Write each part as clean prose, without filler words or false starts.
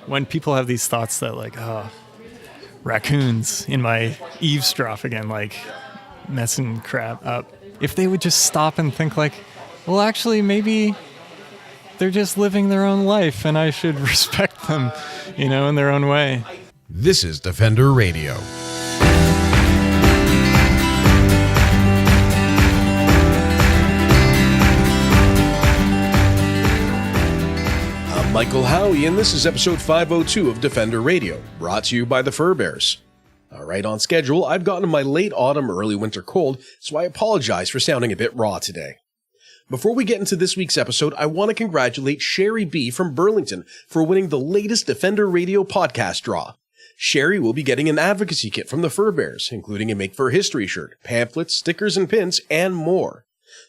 when people have these thoughts that like, oh, raccoons in my eavesdrop again, like messing crap up. If they would just stop and think like, well, actually, maybe they're just living their own life and I should respect them, in their own way. This is Defender Radio. I'm Michael Howie, and this is episode 502 of Defender Radio, brought to you by the Fur Bears. Alright, on schedule, I've gotten my late autumn, early winter cold, so I apologize for sounding a bit raw today. Before we get into this week's episode, I want to congratulate Sherry B. from Burlington for winning the latest Defender Radio podcast draw. Sherry will be getting an advocacy kit from the Fur Bears, including a Make Fur History shirt, pamphlets, stickers and pins, and more.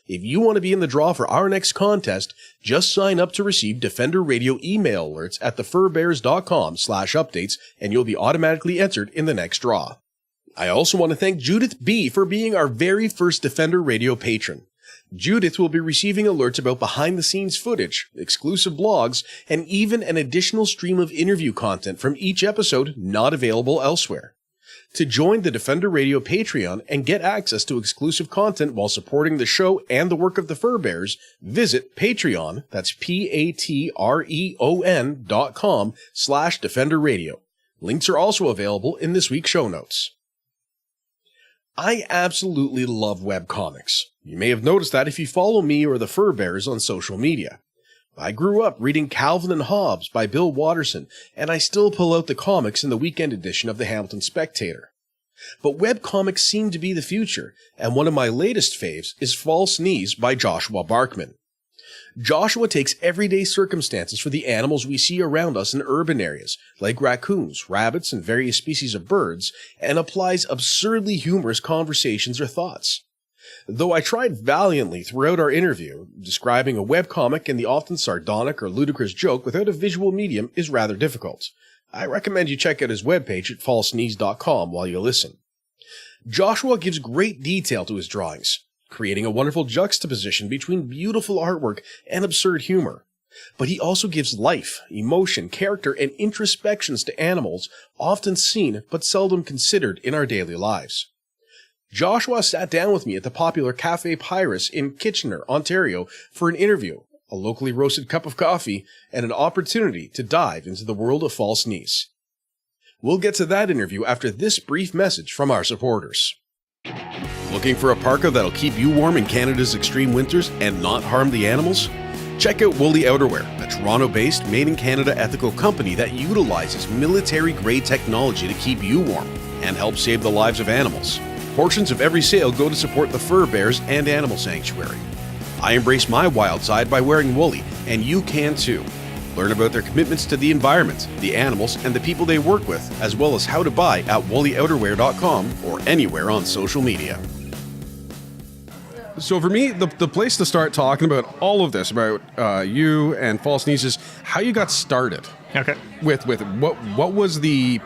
If you want to be in the draw for our next contest, just sign up to receive Defender Radio email alerts at thefurbears.com/updates, and you'll be automatically entered in the next draw. I also want to thank Judith B. for being our very first Defender Radio patron. Judith will be receiving alerts about behind-the-scenes footage, exclusive blogs, and even an additional stream of interview content from each episode not available elsewhere. To join the Defender Radio Patreon and get access to exclusive content while supporting the show and the work of the Fur Bears, visit Patreon, that's patreon.com/Defender Radio. Links are also available in this week's show notes. I absolutely love webcomics. You may have noticed that if you follow me or the Fur Bears on social media. I grew up reading Calvin and Hobbes by Bill Watterson, and I still pull out the comics in the weekend edition of the Hamilton Spectator. But webcomics seem to be the future, and one of my latest faves is False Knees by Joshua Barkman. Joshua takes everyday circumstances for the animals we see around us in urban areas, like raccoons, rabbits, and various species of birds, and applies absurdly humorous conversations or thoughts. Though I tried valiantly throughout our interview, describing a webcomic and the often sardonic or ludicrous joke without a visual medium is rather difficult. I recommend you check out his webpage at falseknees.com while you listen. Joshua gives great detail to his drawings, creating a wonderful juxtaposition between beautiful artwork and absurd humor. But he also gives life, emotion, character, and introspections to animals often seen but seldom considered in our daily lives. Joshua sat down with me at the popular Café Pyrus in Kitchener, Ontario for an interview, a locally roasted cup of coffee, and an opportunity to dive into the world of False Knees. We'll get to that interview after this brief message from our supporters. Looking for a parka that'll keep you warm in Canada's extreme winters and not harm the animals? Check out Woolly Outerwear, a Toronto-based, made-in-Canada ethical company that utilizes military-grade technology to keep you warm and help save the lives of animals. Portions of every sale go to support the Fur Bears and Animal Sanctuary. I embrace my wild side by wearing Woolly, and you can too. Learn about their commitments to the environment, the animals, and the people they work with, as well as how to buy at woolyouterwear.com or anywhere on social media. So for me, the place to start talking about all of this, about you and False Knees, is how you got started. Okay. With what was the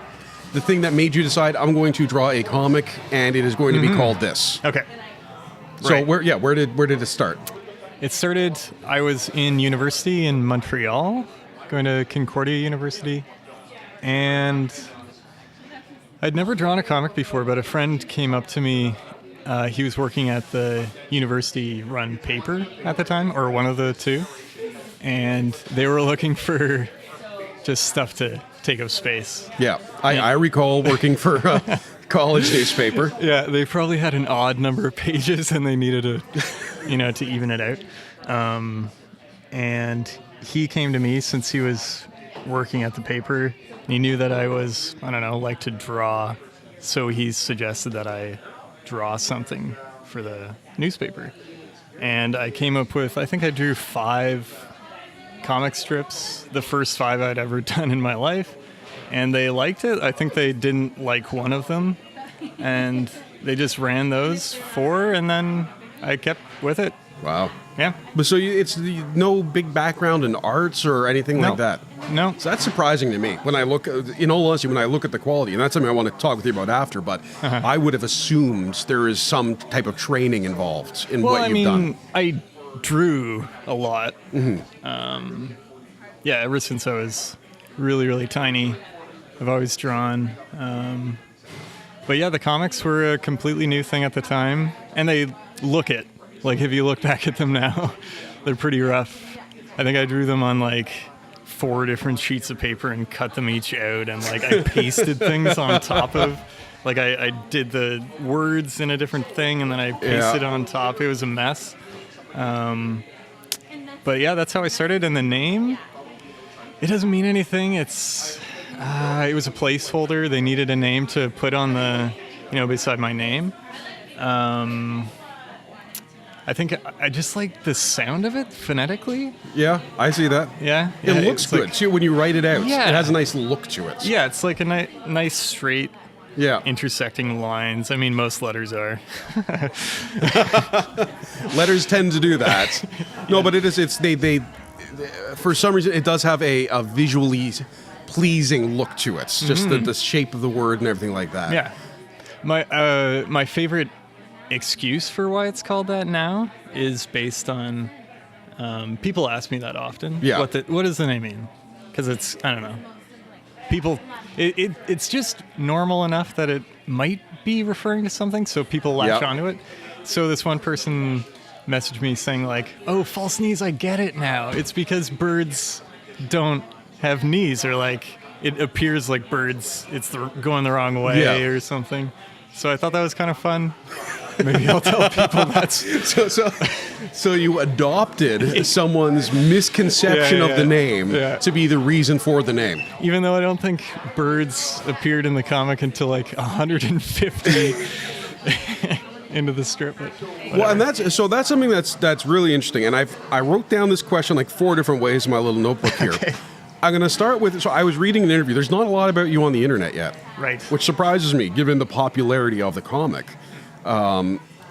thing that made you decide I'm going to draw a comic and it is going to be called this? Okay. So right. where did it start? It started, I was in university in Montreal, going to Concordia University, and I'd never drawn a comic before, but a friend came up to me. He was working at the university-run paper at the time, or one of the two, and they were looking for just stuff to take up space. Yeah, I recall working for a college newspaper. Yeah, they probably had an odd number of pages, and they needed to even it out. And he came to me since he was working at the paper. He knew that I was, like to draw, so he suggested that I draw something for the newspaper. And I came up with, I think I drew 5 comic strips, the first 5 I'd ever done in my life, and they liked it. I think they didn't like one of them, and they just ran those 4, and then I kept with it. Wow. Yeah. But so it's no big background in arts or anything like that? No. So that's surprising to me when I look, in all honesty, when I look at the quality, and that's something I want to talk with you about after, but I would have assumed there is some type of training involved in what you've done. I drew a lot. Mm-hmm. Ever since I was really, really tiny. I've always drawn. But yeah, the comics were a completely new thing at the time. And they look it. Like, if you look back at them now, they're pretty rough. I think I drew them on, like, 4 different sheets of paper and cut them each out. And, like, I pasted things on top of... Like, I did the words in a different thing, and then I pasted on top. It was a mess. But yeah, that's how I started. And the name, it doesn't mean anything. It was a placeholder. They needed a name to put on the, beside my name. I think I just like the sound of it phonetically. Yeah, I see that. Yeah. It looks good, too, when you write it out. Yeah. It has a nice look to it. Yeah, it's like a nice straight... intersecting lines. I mean, most letters are. Letters tend to do that. No, but they for some reason, it does have a visually pleasing look to it. It's just the shape of the word and everything like that. Yeah. My favorite excuse for why it's called that now is based on people ask me that often. Yeah. What does the name mean? Because it's, I don't know. People, it's just normal enough that it might be referring to something, so people latch onto it. So this one person messaged me saying, like, oh, false knees, I get it now. It's because birds don't have knees, or like it appears like birds, it's going the wrong way or something. So I thought that was kind of fun. Maybe I'll tell people that's... So you adopted someone's misconception of the name to be the reason for the name. Even though I don't think birds appeared in the comic until like 150 into the strip. Well, and that's something that's really interesting. And I wrote down this question like 4 different ways in my little notebook here. Okay. I'm going to start with, so I was reading an interview. There's not a lot about you on the internet yet. Right. Which surprises me, given the popularity of the comic.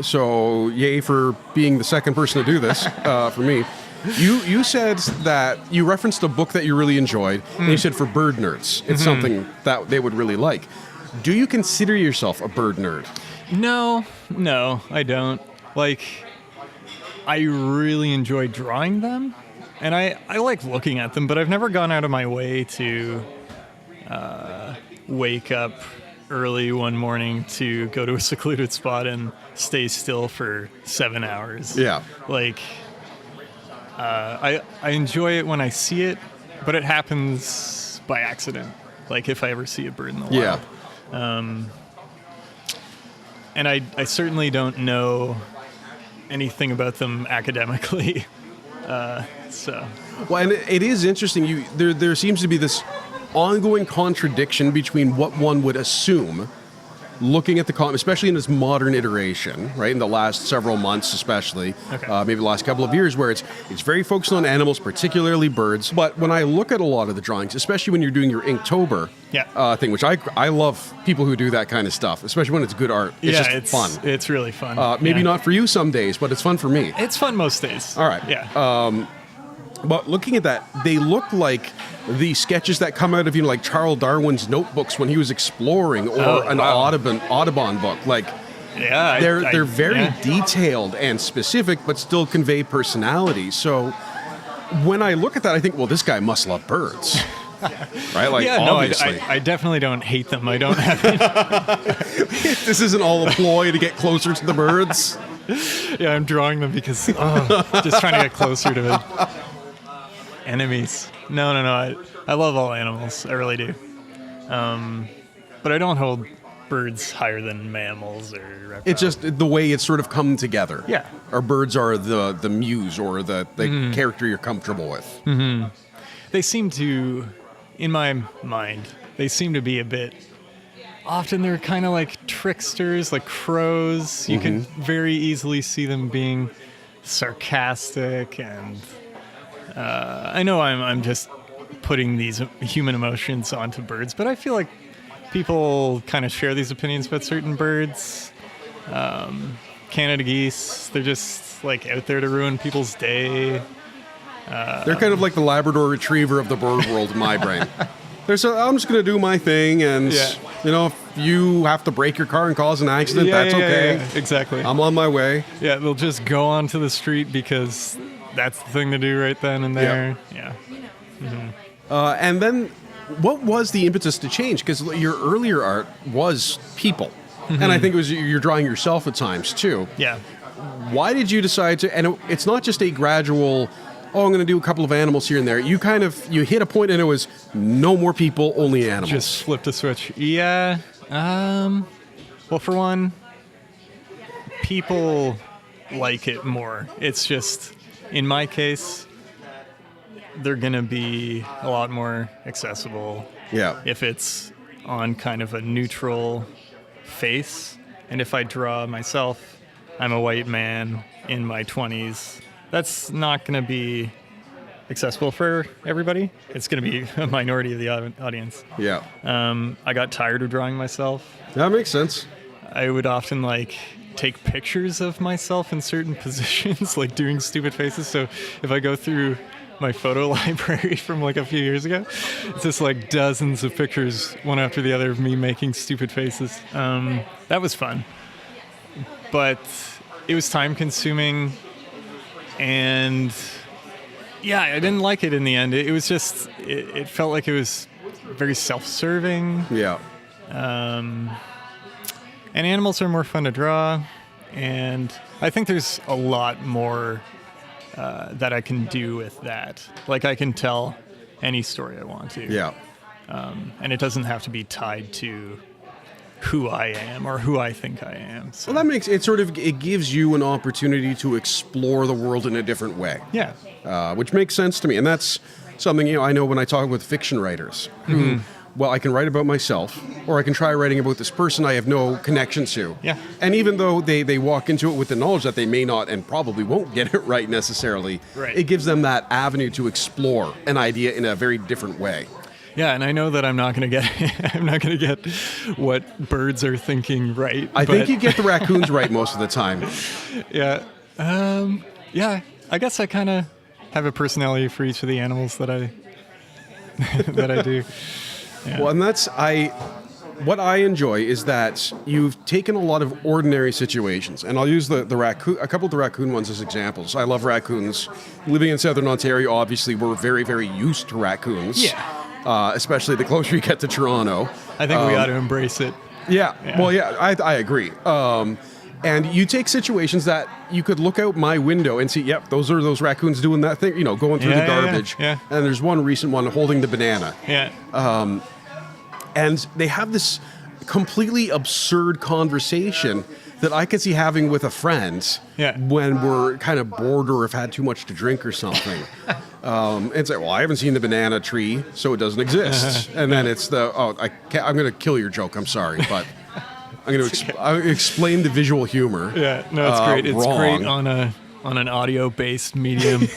So yay for being the second person to do this for me. You said that you referenced a book that you really enjoyed, and you said for bird nerds, it's something that they would really like. Do you consider yourself a bird nerd? No, I don't. Like, I really enjoy drawing them, and I like looking at them, but I've never gone out of my way to wake up early one morning to go to a secluded spot and stay still for 7 hours. Yeah. Like, I enjoy it when I see it, but it happens by accident. Like, if I ever see a bird in the wild. Yeah. And I certainly don't know anything about them academically. So. Well, and it is interesting. There seems to be this ongoing contradiction between what one would assume looking at the comic, especially in its modern iteration, right, in the last several months especially, maybe the last couple of years, where it's very focused on animals, particularly birds. But when I look at a lot of the drawings, especially when you're doing your Inktober thing, which I love people who do that kind of stuff, especially when it's good art. It's fun. It's really fun. Maybe not for you some days, but it's fun for me. It's fun most days. All right. Yeah. But looking at that, they look like the sketches that come out of, like Charles Darwin's notebooks when he was exploring, or an Audubon book. Like, they're very detailed and specific, but still convey personality. So when I look at that, I think, well, this guy must love birds. Right? Like, obviously. I definitely don't hate them. I don't have any. This isn't all a ploy to get closer to the birds. Yeah, I'm drawing them because just trying to get closer to it. Enemies. No. I love all animals. I really do. But I don't hold birds higher than mammals or reptiles. It's just the way it's sort of come together. Yeah. Or birds are the muse or the character you're comfortable with. Mm-hmm. They seem to, in my mind, they seem to be a bit... Often they're kind of like tricksters, like crows. You can very easily see them being sarcastic, and I know I'm just putting these human emotions onto birds, but I feel like people kind of share these opinions about certain birds. Canada geese, they're just like out there to ruin people's day. They're kind of like the Labrador Retriever of the bird world in my brain. I'm just going to do my thing, and if you have to break your car and cause an accident, that's okay. Yeah, exactly. I'm on my way. Yeah, they'll just go onto the street because that's the thing to do right then and there. Yeah. And then what was the impetus to change? Because your earlier art was people. And I think it was you're drawing yourself at times too. Yeah. Why did you decide to, and it's not just a gradual, oh, I'm going to do a couple of animals here and there. You hit a point and it was no more people, only animals. Just flipped a switch. Yeah. Well, for one, people like it more. It's just, in my case, they're going to be a lot more accessible. Yeah. If it's on kind of a neutral face. And if I draw myself, I'm a white man in my 20s. That's not going to be accessible for everybody. It's going to be a minority of the audience. Yeah. I got tired of drawing myself. That makes sense. I would often take pictures of myself in certain positions, like doing stupid faces. So if I go through my photo library from a few years ago, it's just dozens of pictures, one after the other, of me making stupid faces. That was fun. But it was time consuming, and yeah, I didn't like it in the end. It was just, it felt like it was very self-serving. Yeah. And animals are more fun to draw, and I think there's a lot more that I can do with that. I can tell any story I want to. Yeah. And it doesn't have to be tied to who I am or who I think I am. So. Well, that makes it it gives you an opportunity to explore the world in a different way. Yeah. Which makes sense to me. And that's something, I know when I talk with fiction writers who, well, I can write about myself, or I can try writing about this person I have no connection to. Yeah. And even though they walk into it with the knowledge that they may not and probably won't get it right necessarily, right, it gives them that avenue to explore an idea in a very different way. Yeah, and I know that I'm not going to get what birds are thinking right. I think you get the raccoons right most of the time. Yeah. Yeah, I guess I kind of have a personality for each of the animals that I that I do. Yeah. Well, and what I enjoy is that you've taken a lot of ordinary situations, and I'll use a couple of the raccoon ones as examples. I love raccoons. Living in Southern Ontario, obviously, we're very, very used to raccoons. Yeah. Especially the closer you get to Toronto. I think we ought to embrace it. Yeah. Well, yeah, I agree. And you take situations that you could look out my window and see, yep, those are those raccoons doing that thing, going through the garbage. Yeah. And there's one recent one holding the banana. Yeah. And they have this completely absurd conversation that I could see having with a friend when we're kind of bored or have had too much to drink or something. And say, well, I haven't seen the banana tree, so it doesn't exist. And then it's I'm going to kill your joke. I'm sorry, but I'm going to explain the visual humor. Yeah, no, it's great. It's wrong. Great on an audio-based medium.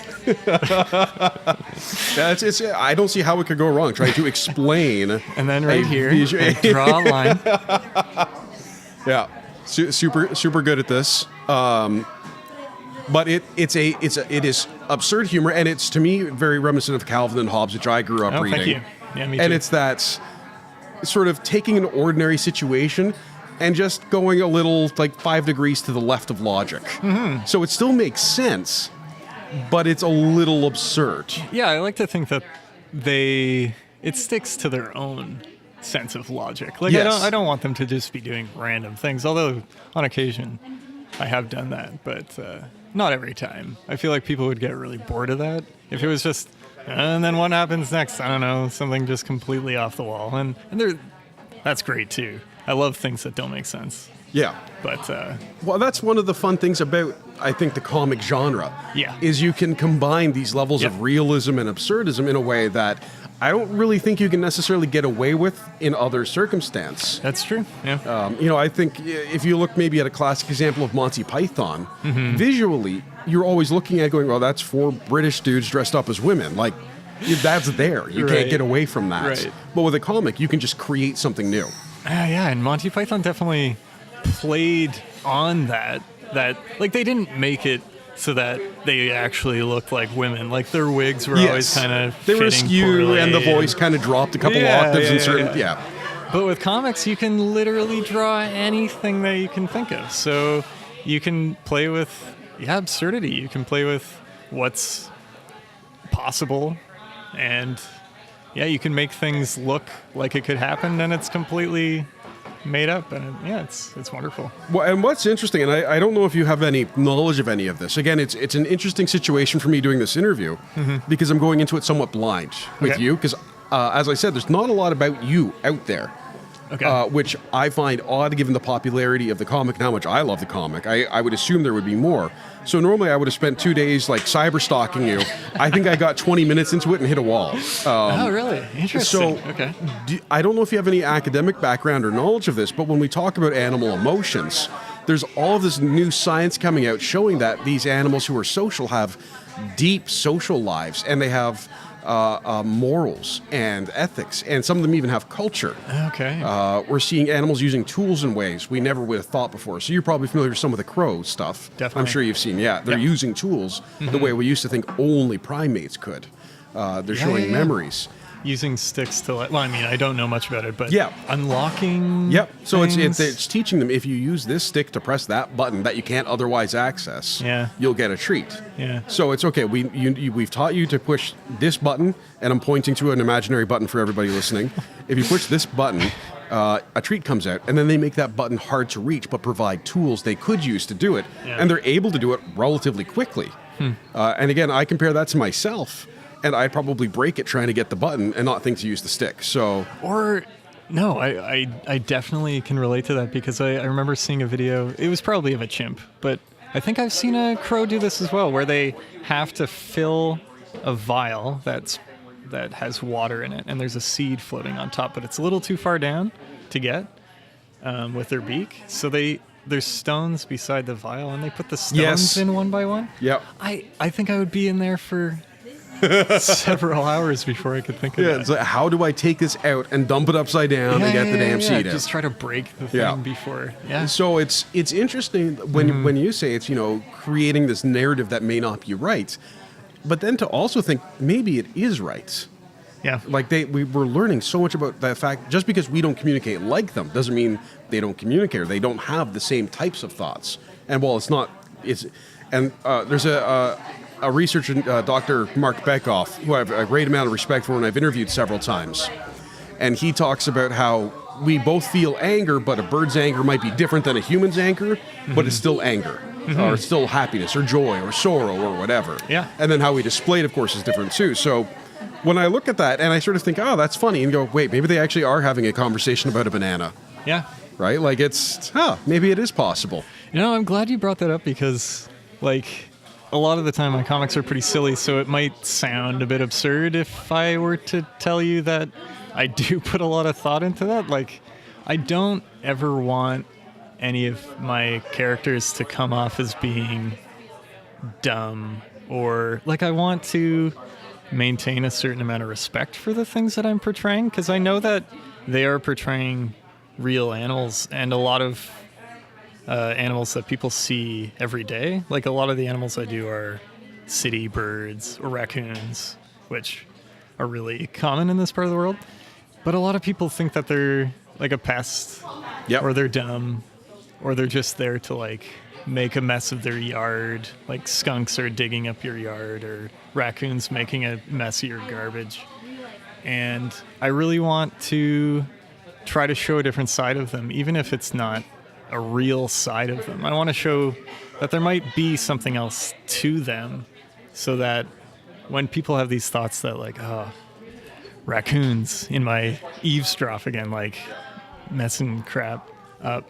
I don't see how it could go wrong. Trying to explain, and then right here, draw a line. Yeah, super good at this. But it is absurd humor, and it's, to me, very reminiscent of Calvin and Hobbes, which I grew up reading. Thank you. Yeah, me too. And it's that sort of taking an ordinary situation and just going a little 5 degrees to the left of logic. Mm-hmm. So it still makes sense, but it's a little absurd. Yeah, I like to think that it sticks to their own sense of logic. Yes. I don't want them to just be doing random things, although on occasion I have done that, but not every time. I feel like people would get really bored of that if it was just, and then what happens next? I don't know, something just completely off the wall. And that's great too. I love things that don't make sense. Yeah. But well, that's one of the fun things about, I think, the comic genre. Yeah. Is you can combine these levels of realism and absurdism in a way that I don't really think you can necessarily get away with in other circumstance. That's true. Yeah. I think if you look maybe at a classic example of Monty Python, visually, you're always looking at going, well, that's 4 British dudes dressed up as women. That's there. You can't get away from that. Right. But with a comic, you can just create something new. Yeah, and Monty Python definitely played on that they didn't make it so that they actually looked like women. Their wigs were always kind of they were askew, poorly, and the voice kind of dropped a couple octaves in certain. Yeah. But with comics, you can literally draw anything that you can think of. So you can play with absurdity. You can play with what's possible, and yeah, you can make things look like it could happen, and it's completely made up, and it's wonderful. Well, and what's interesting, and I don't know if you have any knowledge of any of this. Again, it's an interesting situation for me doing this interview because I'm going into it somewhat blind with you. Because as I said, there's not a lot about you out there. Okay. Which I find odd given the popularity of the comic and how much I love the comic. I would assume there would be more. So normally I would have spent 2 days like cyber stalking you. I think I got 20 minutes into it and hit a wall. Oh, really? Interesting. So okay. I don't know if you have any academic background or knowledge of this, but when we talk about animal emotions, there's all of this new science coming out showing that these animals who are social have deep social lives, and they have morals and ethics, and some of them even have culture. Okay. We're seeing animals using tools in ways we never would have thought before. So you're probably familiar with some of the crow stuff. Definitely. I'm sure you've seen. Yeah, they're using tools the way we used to think only primates could. They're showing memories. Using sticks to well, I mean, I don't know much about it, but Yeah. unlocking. Yep. So things. it's teaching them, if you use this stick to press that button that you can't otherwise access, you'll get a treat. Yeah. So it's okay. We've taught you to push this button, and I'm pointing to an imaginary button for everybody listening. If you push this button, a treat comes out, and then they make that button hard to reach, but provide tools they could use to do it, and they're able to do it relatively quickly. And again, I compare that to myself. And I'd probably break it trying to get the button and not think to use the stick. So, No, I definitely can relate to that because I remember seeing a video. It was probably of a chimp, but I think I've seen a crow do this as well, where they have to fill a vial that has water in it, and there's a seed floating on top, but it's a little too far down to get with their beak. So there's stones beside the vial, and they put the stones in one by one. Yep. I think I would be in there for several hours before I could think of that. It's like, how do I take this out and dump it upside down and get the damn seed out? Just try to break the thing before. Yeah. So it's interesting when you say it's, creating this narrative that may not be right, but then to also think maybe it is right. Yeah. Like we're learning so much about that fact. Just because we don't communicate like them doesn't mean they don't communicate or they don't have the same types of thoughts. And while there's a researcher, Dr. Mark Bekoff, who I have a great amount of respect for and I've interviewed several times. And he talks about how we both feel anger, but a bird's anger might be different than a human's anger, but it's still anger, or it's still happiness, or joy, or sorrow, or whatever. Yeah. And then how we display it, of course, is different too. So when I look at that, and I sort of think, oh, that's funny, and go, wait, maybe they actually are having a conversation about a banana. Yeah. Right? Like maybe it is possible. I'm glad you brought that up because, a lot of the time my comics are pretty silly, so it might sound a bit absurd if I were to tell you that I do put a lot of thought into that. I don't ever want any of my characters to come off as being dumb or I want to maintain a certain amount of respect for the things that I'm portraying because I know that they are portraying real animals and a lot of animals that people see every day. A lot of the animals I do are city birds or raccoons, which are really common in this part of the world. But a lot of people think that they're a pest, or they're dumb, or they're just there to make a mess of their yard. Skunks are digging up your yard, or raccoons making a mess of your garbage. And I really want to try to show a different side of them, even if it's not a real side of them. I want to show that there might be something else to them so that when people have these thoughts that raccoons in my eavesdrop again, messing crap up,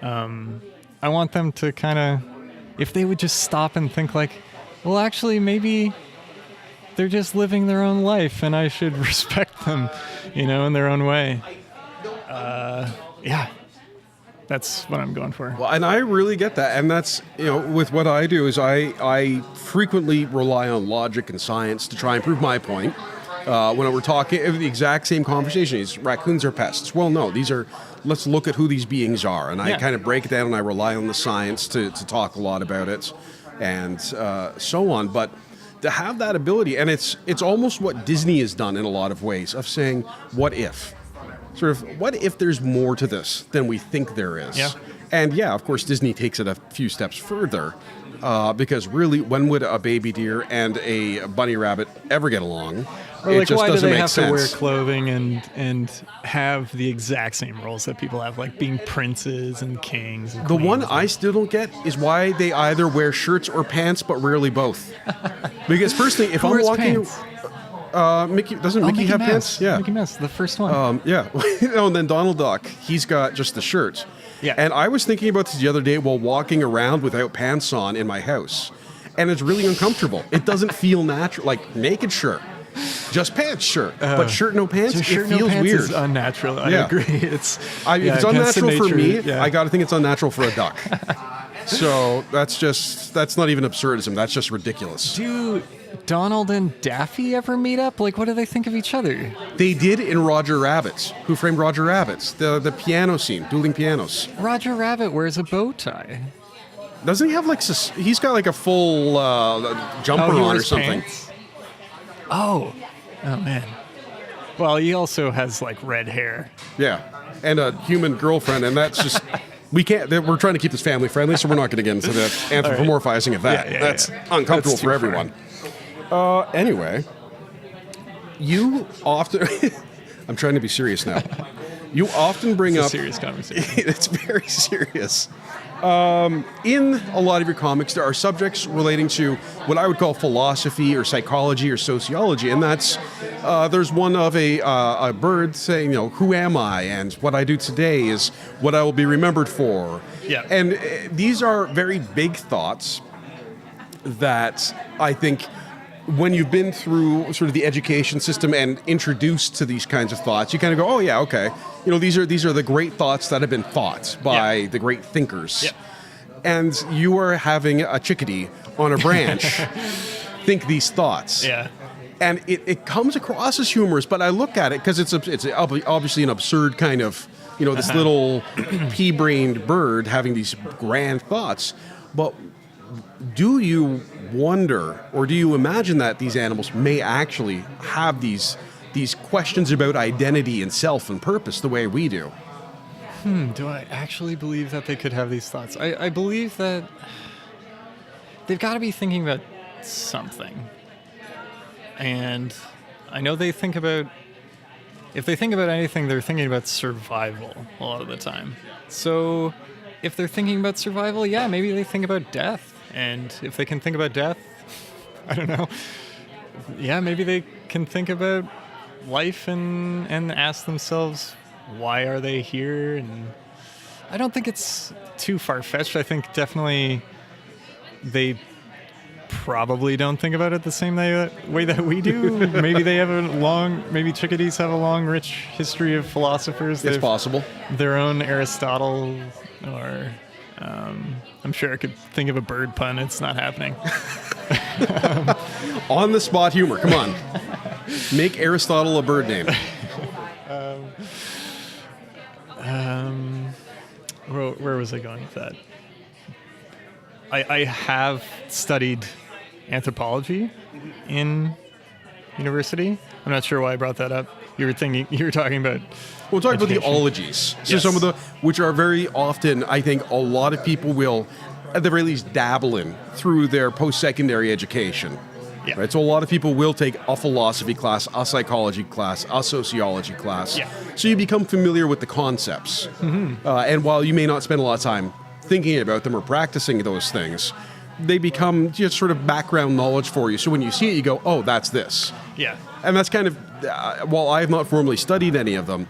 I want them to kind of, if they would just stop and think well, actually, maybe they're just living their own life and I should respect them, in their own way. That's what I'm going for. Well, and I really get that. And that's, with what I do is I frequently rely on logic and science to try and prove my point. When we're talking, the exact same conversation is raccoons are pests. Well, no, let's look at who these beings are. And I kind of break it down and I rely on the science to talk a lot about it and so on. But to have that ability, and it's almost what Disney has done in a lot of ways of saying, what if? Sort of, what if there's more to this than we think there is? Yeah. And of course, Disney takes it a few steps further because really, when would a baby deer and a bunny rabbit ever get along? Or it like, just why do doesn't they make have sense. to wear clothing and have the exact same roles that people have, like being princes and kings? And The one queens? I still don't get is why they either wear shirts or pants, but rarely both. Because personally, if Who I'm wears walking, pants? Mickey doesn't Oh, Mickey have Mouse. pants? Yeah. Mickey Mouse, the first one. Yeah. And then Donald Duck, he's got just the shirt. Yeah. And I was thinking about this the other day while walking around without pants on in my house. And it's really uncomfortable. It doesn't feel natural. Like, naked, sure. Just pants, sure. But shirt, no pants, So it shirt, feels no pants weird. is unnatural. I Yeah. agree. It's If yeah, it's against the unnatural for me, nature, yeah. I got to think it's unnatural for a duck. So that's not even absurdism. That's just ridiculous. Do Donald and Daffy ever meet up? Like, what do they think of each other? They did in Roger Rabbit's. Who Framed Roger Rabbit's? The piano scene, dueling pianos. Roger Rabbit wears a bow tie. Doesn't he have like he's got like a full jumper he on or wears something? pants? Oh man. Well, he also has like red hair. Yeah, and a human girlfriend, and that's just we can't. We're trying to keep this family friendly, so we're not going to get into the anthropomorphizing of that. Yeah, that's yeah. uncomfortable That's for too far. everyone. Anyway, you often. I'm trying to be serious now. You often bring It's a up. serious conversation. It's very serious. In a lot of your comics, there are subjects relating to what I would call philosophy or psychology or sociology, and that's there's one of a bird saying, who am I, and what I do today is what I will be remembered for. Yeah. And these are very big thoughts that I think when you've been through sort of the education system and introduced to these kinds of thoughts, you kind of go, oh yeah, okay. These are the great thoughts that have been thought by the great thinkers. Yeah. And you are having a chickadee on a branch think these thoughts. Yeah. And it comes across as humorous, but I look at it because it's obviously an absurd kind of, this little pea-brained bird having these grand thoughts. But do you wonder, or do you imagine that these animals may actually have these questions about identity and self and purpose the way we do? Do I actually believe that they could have these thoughts? I believe that they've got to be thinking about something. And I know they think about, if they think about anything, they're thinking about survival a lot of the time. So if they're thinking about survival, yeah, maybe they think about death. And if they can think about death, I don't know. Yeah, maybe they can think about life and ask themselves, why are they here? And I don't think it's too far-fetched. I think definitely they probably don't think about it the same way that we do. Maybe they have maybe chickadees have a long, rich history of philosophers. It's possible. Their own Aristotle, or I'm sure I could think of a bird pun. It's not happening. On the spot humor. Come on. Make Aristotle a bird name. Where was I going with that? I have studied anthropology in university. I'm not sure why I brought that up. You were talking about. We'll talk about the education. ologies. So Yes. some of which are very often, I think, a lot of people will, at the very least, dabble in through their post-secondary education. Yeah. Right. So a lot of people will take a philosophy class, a psychology class, a sociology class. Yeah. So you become familiar with the concepts. Mm-hmm. And while you may not spend a lot of time thinking about them or practicing those things, they become just sort of background knowledge for you. So when you see it, you go, oh, that's this. Yeah. And that's kind of, while I have not formally studied any of them,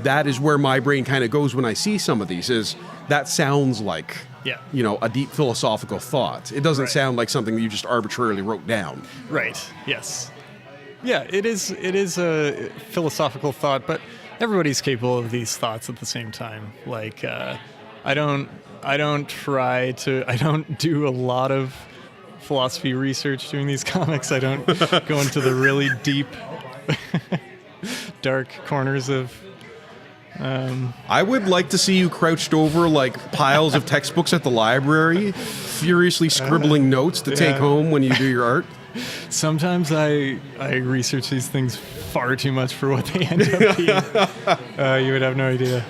that is where my brain kind of goes when I see some of these, is that sounds like, a deep philosophical thought. It doesn't sound like something you just arbitrarily wrote down. Right. Yes. Yeah, it is a philosophical thought, but everybody's capable of these thoughts at the same time. Like, I don't do a lot of philosophy research doing these comics. I don't go into the really deep, dark corners of. I would like to see you crouched over like piles of textbooks at the library, furiously scribbling notes to take home when you do your art. Sometimes I research these things far too much for what they end up being. You would have no idea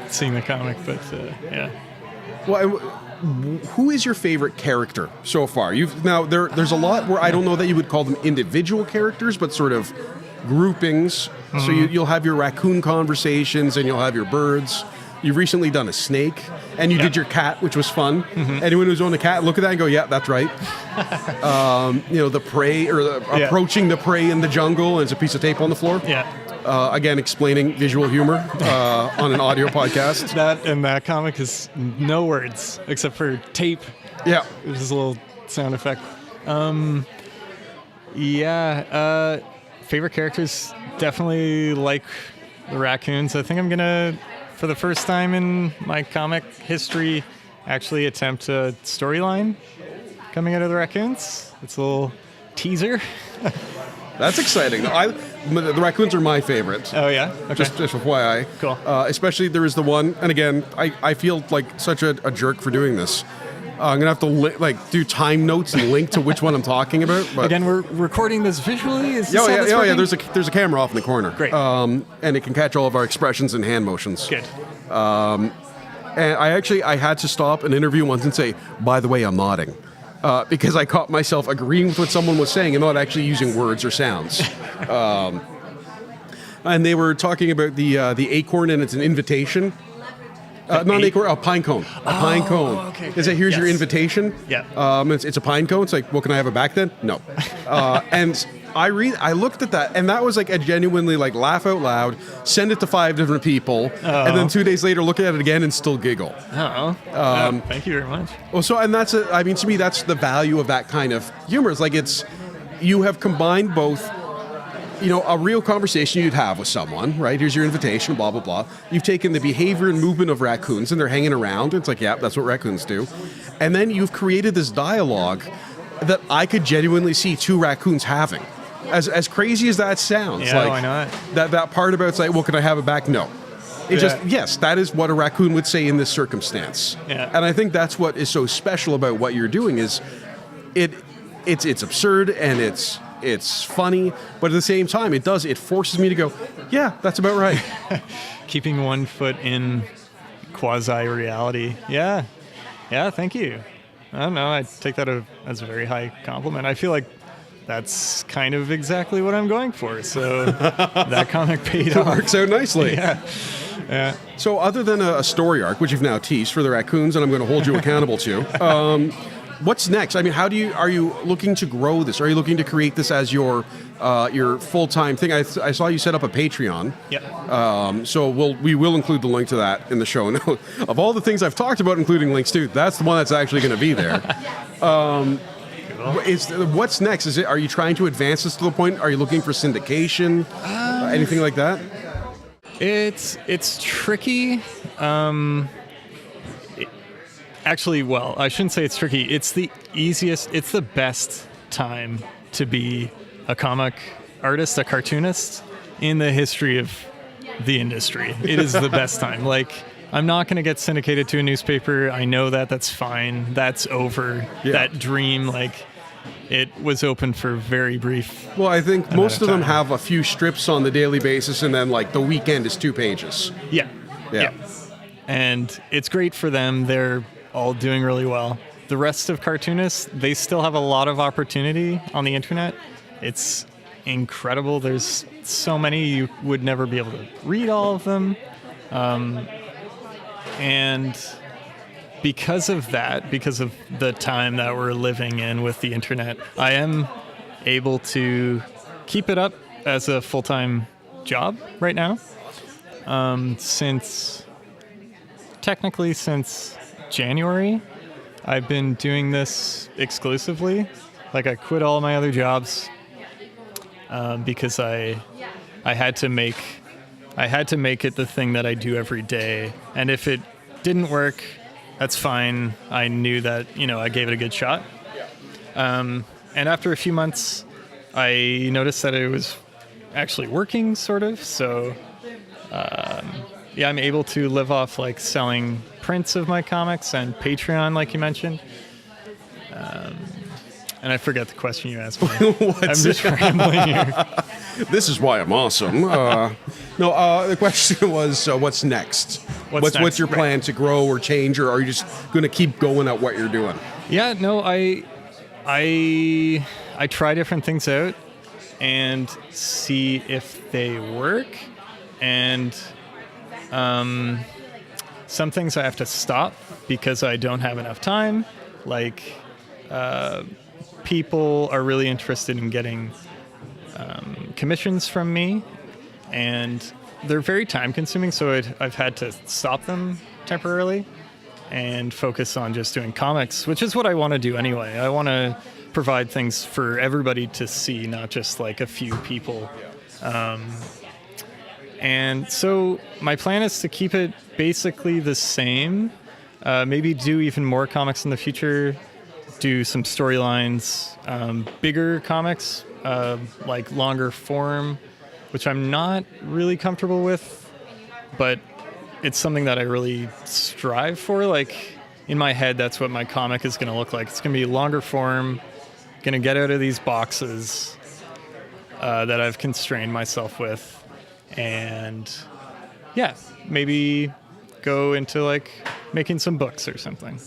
seeing the comic, but yeah. Well, who is your favorite character so far? There's a lot where I don't know that you would call them individual characters, but sort of groupings. Mm-hmm. So you'll have your raccoon conversations and you'll have your birds. You've recently done a snake, and you did your cat, which was fun. Mm-hmm. Anyone who's owned a cat, look at that and go, yeah, that's right. The prey, or approaching the prey in the jungle, and there's a piece of tape on the floor. Yeah. Again, explaining visual humor on an audio podcast. That comic is no words except for tape. Yeah. Which is a little sound effect. Favorite characters, definitely like the Raccoons. I think I'm going to, for the first time in my comic history, actually attempt a storyline coming out of the Raccoons. It's a little teaser. That's exciting. The Raccoons are my favorite. Oh, yeah? Okay. Just FYI. Cool. Especially there is the one, and again, I feel like such a jerk for doing this. I'm going to have to do time notes and link to which one I'm talking about. But again, we're recording this visually? Is this yeah. There's a camera off in the corner. Great. And it can catch all of our expressions and hand motions. Good. And I had to stop an interview once and say, by the way, I'm nodding. Because I caught myself agreeing with what someone was saying and not actually using words or sounds. And they were talking about the acorn, and it's an invitation. Not an acorn, a pine cone. A pine cone. Okay. Is that here's your invitation? Yeah. It's a pine cone. It's like, well, can I have it back then? No. And I looked at that, and that was like a genuinely laugh out loud, send it to 5 different people, and then 2 days later look at it again and still giggle. Thank you very much. Well, so, and to me, that's the value of that kind of humor. It's you have combined both, a real conversation you'd have with someone, right? Here's your invitation, blah, blah, blah. You've taken the behavior and movement of raccoons, and they're hanging around. It's like, yeah, that's what raccoons do. And then you've created this dialogue that I could genuinely see 2 raccoons having. As crazy as that sounds. Yeah, why not? That part about it's like, well, can I have it back? No. Yes, that is what a raccoon would say in this circumstance. Yeah. And I think that's what is so special about what you're doing is it's absurd and it's funny, but at the same time, it forces me to go, yeah, that's about right. Keeping one foot in quasi-reality. Yeah. Yeah, thank you. I don't know, I take that as a very high compliment. I feel like that's kind of exactly what I'm going for, so that comic paid off. It works out nicely. Yeah. So other than a story arc, which you've now teased for the Raccoons, and I'm going to hold you accountable to, what's next? I mean, are you looking to grow this? Are you looking to create this as your full-time thing? I saw you set up a Patreon. Yeah. So we will include the link to that in the show note. Of all the things I've talked about, including links to, that's the one that's actually going to be there. What's next? Are you trying to advance this to the point? Are you looking for syndication? Anything like that? It's tricky. Actually, well, I shouldn't say it's tricky. It's the easiest, it's the best time to be a comic artist, a cartoonist in the history of the industry. It is the best time. I'm not going to get syndicated to a newspaper. I know that. That's fine. That's over. Yeah. That dream, it was open for very brief. Well, I think most of them have a few strips on the daily basis, and then the weekend is 2 pages. Yeah. And it's great for them. They're all doing really well. The rest of cartoonists, they still have a lot of opportunity on the internet. It's incredible. There's so many, you would never be able to read all of them. And because of that, because of the time that we're living in with the internet, I am able to keep it up as a full-time job right now. Since January, I've been doing this exclusively. I quit all my other jobs because I had to make it the thing that I do every day. And if it didn't work, that's fine. I knew that, I gave it a good shot. And after a few months, I noticed that it was actually working, sort of. So, I'm able to live off selling prints of my comics and Patreon, like you mentioned. And I forget the question you asked me. I'm just rambling here. This is why I'm awesome. No, the question was, what's next? What's next? What's your plan to grow or change, or are you just going to keep going at what you're doing? Yeah, no, I try different things out and see if they work. And some things I have to stop because I don't have enough time. Like, people are really interested in getting commissions from me, and they're very time consuming, so I've had to stop them temporarily and focus on just doing comics, which is what I want to do anyway. I want to provide things for everybody to see, not just like a few people. And so my plan is to keep it basically the same, maybe do even more comics in the future, do some storylines, bigger comics, like longer form, which I'm not really comfortable with, but it's something that I really strive for. Like, in my head, that's what my comic is going to look like. It's going to be longer form, going to get out of these boxes that I've constrained myself with, and yeah, maybe go into like making some books or something.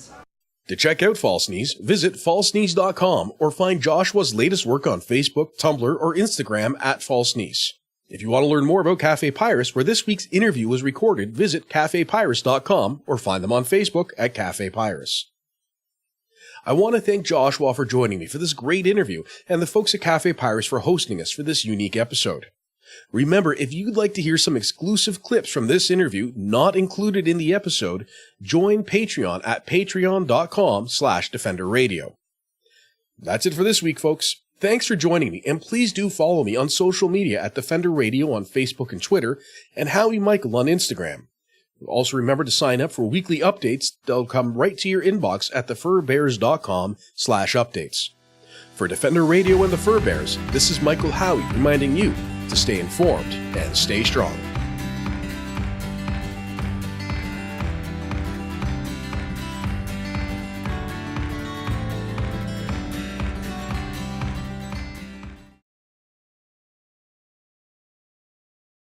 To check out False Sneeze, visit falsesneeze.com or find Joshua's latest work on Facebook, Tumblr, or Instagram at False Sneeze. If you want to learn more about Café Pyrus, where this week's interview was recorded, visit cafepyrus.com or find them on Facebook at Café Pyrus. I want to thank Joshua for joining me for this great interview, and the folks at Café Pyrus for hosting us for this unique episode. Remember, if you'd like to hear some exclusive clips from this interview not included in the episode, join Patreon at patreon.com/DefenderRadio. That's it for this week, folks. Thanks for joining me, and please do follow me on social media at Defender Radio on Facebook and Twitter, and Howie Michael on Instagram. Also remember to sign up for weekly updates. They'll come right to your inbox at thefurbears.com/updates. For Defender Radio and the Fur Bears, this is Michael Howie reminding you to stay informed and stay strong.